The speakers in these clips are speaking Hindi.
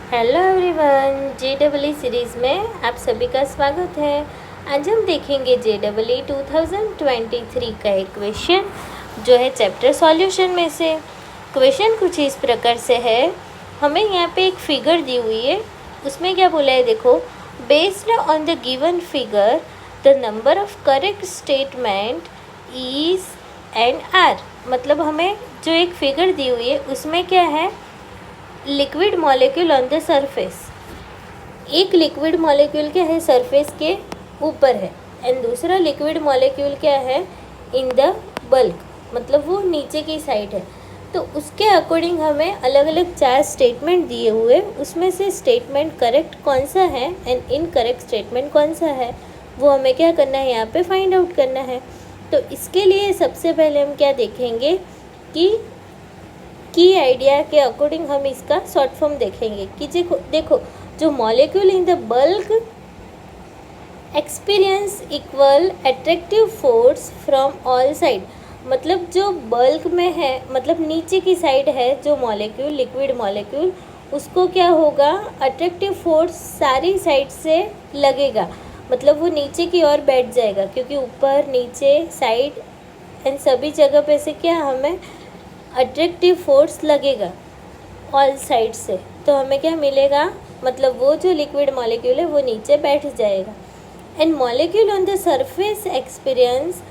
हेलो एवरीवन, JEE सीरीज़ में आप सभी का स्वागत है। आज हम देखेंगे JEE 2023 का एक क्वेश्चन जो है चैप्टर सॉल्यूशन में से। क्वेश्चन कुछ इस प्रकार से है, हमें यहाँ पे एक फिगर दी हुई है, उसमें क्या बोला है देखो, based on the given figure the number of correct statement is and are. मतलब हमें जो एक फिगर दी हुई है उसमें क्या है, liquid molecule on the surface. एक लिक्विड मॉलिक्यूल क्या है, सरफेस के ऊपर है, एंड दूसरा लिक्विड मॉलिक्यूल क्या है, इन द बल्क, मतलब वो नीचे की साइड है। तो उसके अकॉर्डिंग हमें अलग अलग 4 स्टेटमेंट दिए हुए, उसमें से स्टेटमेंट करेक्ट कौन सा है एंड इनकरेक्ट स्टेटमेंट कौन सा है, वो हमें क्या करना है, यहाँ पे फाइंड आउट करना है। तो इसके लिए सबसे पहले हम क्या देखेंगे कि की आइडिया के अकॉर्डिंग हम इसका शॉर्ट फॉर्म देखेंगे कि देखो जो molecule in the bulk experience equal attractive force from all side. मतलब जो बल्क में है, मतलब नीचे की साइड है जो मॉलिक्यूल, लिक्विड मॉलिक्यूल, उसको क्या होगा, अट्रैक्टिव फोर्स सारी साइड से लगेगा। मतलब वो नीचे की ओर बैठ जाएगा, क्योंकि ऊपर नीचे साइड एंड सभी जगह पे से क्या हमें अट्रैक्टिव फोर्स लगेगा ऑल साइड से। तो हमें क्या मिलेगा, मतलब वो जो लिक्विड मॉलिक्यूल है वो नीचे बैठ जाएगा। And molecule on the surface experience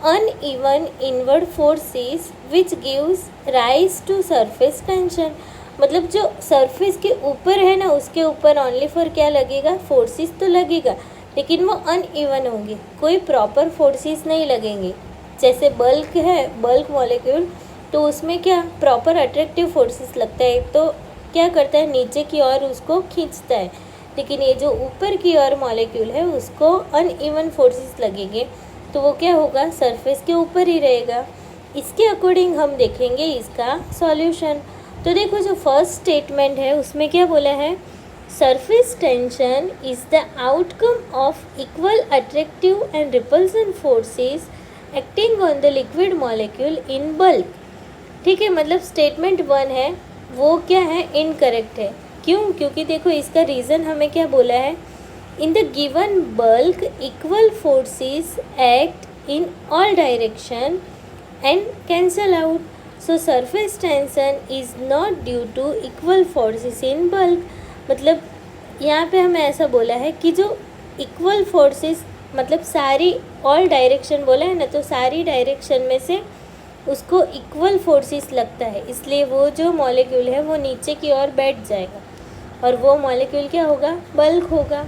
uneven inward forces which gives rise to surface tension. मतलब जो सरफेस के ऊपर है ना, उसके ऊपर ओनली फॉर क्या लगेगा, फोर्सेस तो लगेगा, लेकिन वो अनइवन होंगे, कोई प्रॉपर फोर्सेस नहीं लगेंगे। जैसे बल्क है, बल्क मॉलिक्यूल, तो उसमें क्या प्रॉपर अट्रैक्टिव फोर्सेस लगता है, तो क्या करता है, नीचे की ओर उसको खींचता है। लेकिन ये जो ऊपर की ओर मॉलिक्यूल है उसको अनइवन फोर्सेस लगेंगे, तो वो क्या होगा, सरफेस के ऊपर ही रहेगा। इसके अकॉर्डिंग हम देखेंगे इसका सॉल्यूशन। तो देखो जो फर्स्ट स्टेटमेंट है उसमें क्या बोला है, surface tension is the outcome of equal attractive and repulsion forces acting on the liquid molecule in bulk. ठीक है, मतलब स्टेटमेंट 1 है वो क्या है, इनकरेक्ट है। क्यों, क्योंकि देखो इसका रीज़न हमें क्या बोला है, in the given bulk equal forces act in all direction and cancel out, so surface tension is not due to equal forces in bulk. मतलब यहाँ पे हमें ऐसा बोला है कि जो इक्वल फोर्सेस, मतलब सारी ऑल डायरेक्शन बोला है ना, तो सारी डायरेक्शन में से उसको इक्वल फोर्सेस लगता है, इसलिए वो जो मॉलिक्यूल है वो नीचे की ओर बैठ जाएगा, और वो मॉलिक्यूल क्या होगा, बल्क होगा।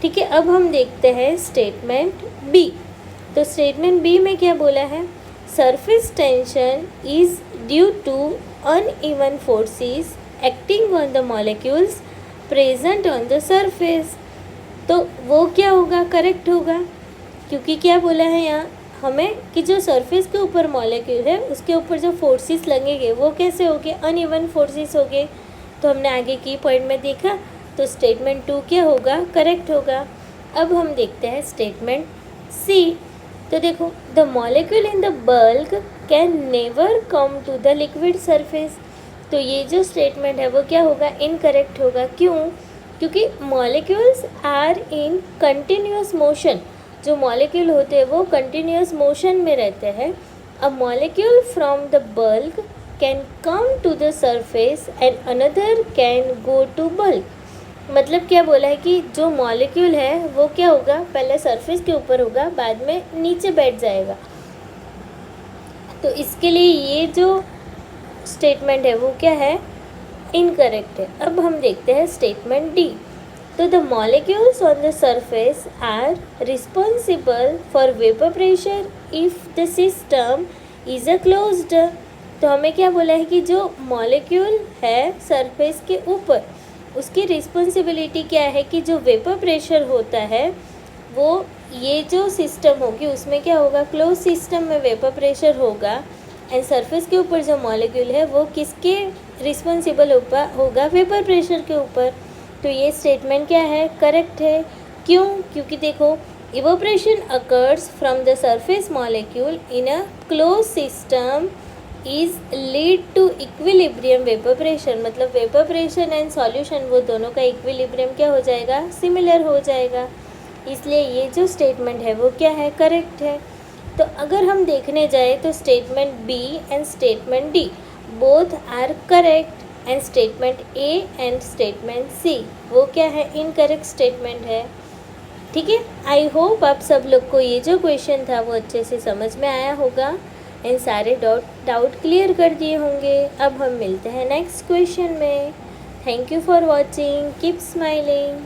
ठीक है, अब हम देखते हैं स्टेटमेंट बी। तो स्टेटमेंट बी में क्या बोला है, surface tension is due to uneven forces acting on the molecules present on the surface. तो वो क्या होगा, करेक्ट होगा, क्योंकि क्या बोला है यहाँ हमें कि जो सरफेस के ऊपर मॉलिक्यूल है उसके ऊपर जो फोर्सेस लगेंगे वो कैसे होंगे, अनइवन फोर्सेस होंगे। तो हमने आगे की पॉइंट में देखा, तो स्टेटमेंट 2 क्या होगा, करेक्ट होगा। अब हम देखते हैं स्टेटमेंट सी। तो देखो, the molecule in the bulk can never come to the liquid surface. तो ये जो स्टेटमेंट है वो क्या होगा, इनकरेक्ट होगा। क्यों, क्योंकि molecules are in continuous motion. जो मॉलिक्यूल होते हैं वो कंटिन्यूस मोशन में रहते हैं। A molecule from the bulk can come to the surface and another can go to bulk. मतलब क्या बोला है कि जो मॉलिक्यूल है वो क्या होगा, पहले सरफेस के ऊपर होगा, बाद में नीचे बैठ जाएगा। तो इसके लिए ये जो स्टेटमेंट है वो क्या है, इनकरेक्ट है। अब हम देखते हैं स्टेटमेंट डी। तो the molecules on the surface are responsible for vapor pressure if the system is a closed। तो हमें क्या बोला है कि जो मॉलिक्यूल है सरफेस के ऊपर, उसकी रिस्पॉन्सिबिलिटी क्या है कि जो वेपर प्रेशर होता है वो, ये जो सिस्टम होगी उसमें क्या होगा, क्लोज सिस्टम में वेपर प्रेशर होगा, एंड सरफेस के ऊपर जो मॉलिक्यूल है वो किसके रिस्पॉन्सिबल होगा, वेपर प्रेशर के ऊपर। तो ये स्टेटमेंट क्या है, करेक्ट है। क्यों, क्योंकि देखो evaporation occurs from the surface molecule in a close system is lead to equilibrium vapour pressure, मतलब वेपर प्रेशर एंड सॉल्यूशन वो दोनों का इक्विलिब्रियम क्या हो जाएगा, सिमिलर हो जाएगा, इसलिए ये जो स्टेटमेंट है वो क्या है, करेक्ट है। तो अगर हम देखने जाए तो statement B and statement D both are correct and statement A and statement C वो क्या है, इनकरेक्ट स्टेटमेंट है। ठीक है, आई होप आप सब लोग को ये जो क्वेश्चन था वो अच्छे से समझ में आया होगा एंड सारे डाउट क्लियर कर दिए होंगे। अब हम मिलते हैं नेक्स्ट क्वेश्चन में। Thank you for watching, keep smiling.